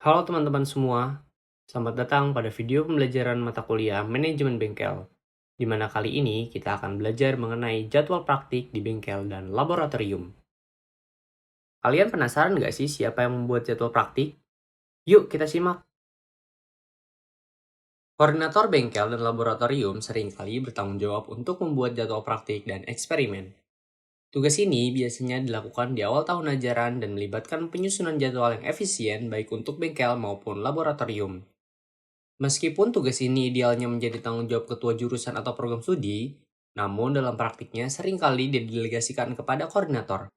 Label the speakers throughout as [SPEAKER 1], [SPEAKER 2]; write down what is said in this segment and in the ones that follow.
[SPEAKER 1] Halo teman-teman semua, selamat datang pada video pembelajaran mata kuliah Manajemen Bengkel, di mana kali ini kita akan belajar mengenai jadwal praktik di bengkel dan laboratorium. Kalian penasaran nggak sih siapa yang membuat jadwal praktik? Yuk kita simak. Koordinator bengkel dan laboratorium seringkali bertanggung jawab untuk membuat jadwal praktik dan eksperimen. Tugas ini biasanya dilakukan di awal tahun ajaran dan melibatkan penyusunan jadwal yang efisien baik untuk bengkel maupun laboratorium. Meskipun tugas ini idealnya menjadi tanggung jawab ketua jurusan atau program studi, namun dalam praktiknya seringkali didelegasikan kepada koordinator.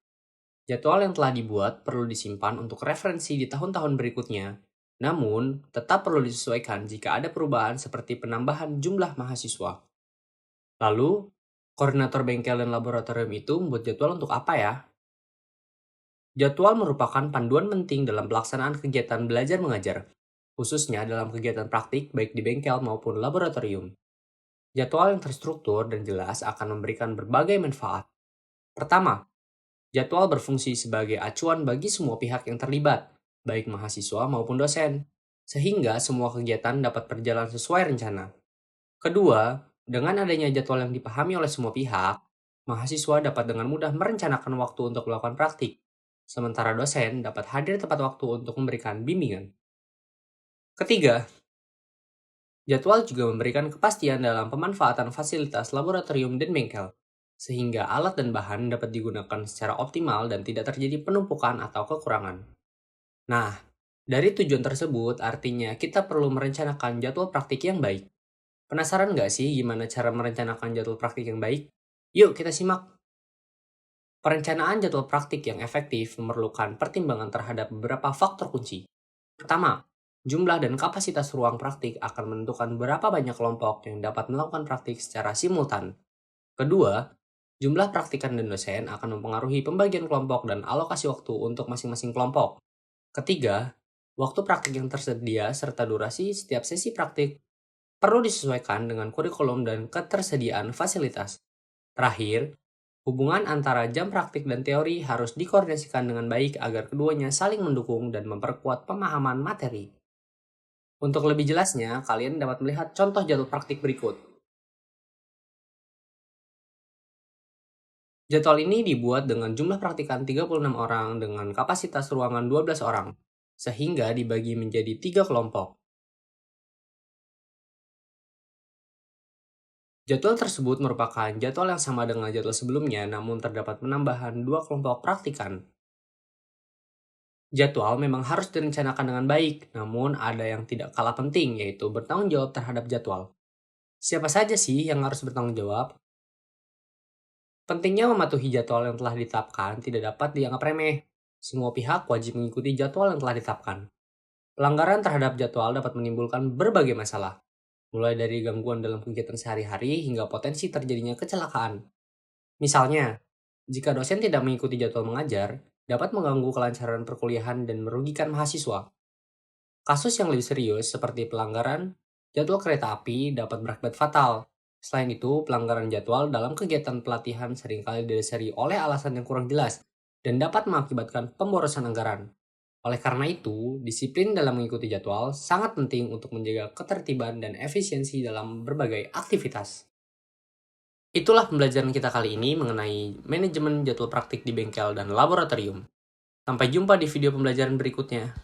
[SPEAKER 1] Jadwal yang telah dibuat perlu disimpan untuk referensi di tahun-tahun berikutnya, namun tetap perlu disesuaikan jika ada perubahan seperti penambahan jumlah mahasiswa. Lalu, koordinator bengkel dan laboratorium itu membuat jadwal untuk apa ya? Jadwal merupakan panduan penting dalam pelaksanaan kegiatan belajar mengajar, khususnya dalam kegiatan praktik baik di bengkel maupun laboratorium. Jadwal yang terstruktur dan jelas akan memberikan berbagai manfaat. Pertama, jadwal berfungsi sebagai acuan bagi semua pihak yang terlibat, baik mahasiswa maupun dosen, sehingga semua kegiatan dapat berjalan sesuai rencana. Kedua, dengan adanya jadwal yang dipahami oleh semua pihak, mahasiswa dapat dengan mudah merencanakan waktu untuk melakukan praktik, sementara dosen dapat hadir tepat waktu untuk memberikan bimbingan. Ketiga, jadwal juga memberikan kepastian dalam pemanfaatan fasilitas laboratorium dan bengkel, sehingga alat dan bahan dapat digunakan secara optimal dan tidak terjadi penumpukan atau kekurangan. Nah, dari tujuan tersebut artinya kita perlu merencanakan jadwal praktik yang baik. Penasaran nggak sih gimana cara merencanakan jadwal praktik yang baik? Yuk kita simak. Perencanaan jadwal praktik yang efektif memerlukan pertimbangan terhadap beberapa faktor kunci. Pertama, jumlah dan kapasitas ruang praktik akan menentukan berapa banyak kelompok yang dapat melakukan praktik secara simultan. Kedua, jumlah praktikan dan dosen akan mempengaruhi pembagian kelompok dan alokasi waktu untuk masing-masing kelompok. Ketiga, waktu praktik yang tersedia serta durasi setiap sesi praktik perlu disesuaikan dengan kurikulum dan ketersediaan fasilitas. Terakhir, hubungan antara jam praktik dan teori harus dikoordinasikan dengan baik agar keduanya saling mendukung dan memperkuat pemahaman materi. Untuk lebih jelasnya, kalian dapat melihat contoh jadwal praktik berikut. Jadwal ini dibuat dengan jumlah praktikan 36 orang dengan kapasitas ruangan 12 orang, sehingga dibagi menjadi 3 kelompok. Jadwal tersebut merupakan jadwal yang sama dengan jadwal sebelumnya, namun terdapat penambahan 2 kelompok praktikan. Jadwal memang harus direncanakan dengan baik, namun ada yang tidak kalah penting, yaitu bertanggung jawab terhadap jadwal. Siapa saja sih yang harus bertanggung jawab? Pentingnya mematuhi jadwal yang telah ditetapkan tidak dapat dianggap remeh. Semua pihak wajib mengikuti jadwal yang telah ditetapkan. Pelanggaran terhadap jadwal dapat menimbulkan berbagai masalah, mulai dari gangguan dalam kegiatan sehari-hari hingga potensi terjadinya kecelakaan. Misalnya, jika dosen tidak mengikuti jadwal mengajar, dapat mengganggu kelancaran perkuliahan dan merugikan mahasiswa. Kasus yang lebih serius seperti pelanggaran jadwal kereta api dapat berakibat fatal. Selain itu, pelanggaran jadwal dalam kegiatan pelatihan seringkali didasari oleh alasan yang kurang jelas dan dapat mengakibatkan pemborosan anggaran. Oleh karena itu, disiplin dalam mengikuti jadwal sangat penting untuk menjaga ketertiban dan efisiensi dalam berbagai aktivitas. Itulah pembelajaran kita kali ini mengenai manajemen jadwal praktik di bengkel dan laboratorium. Sampai jumpa di video pembelajaran berikutnya.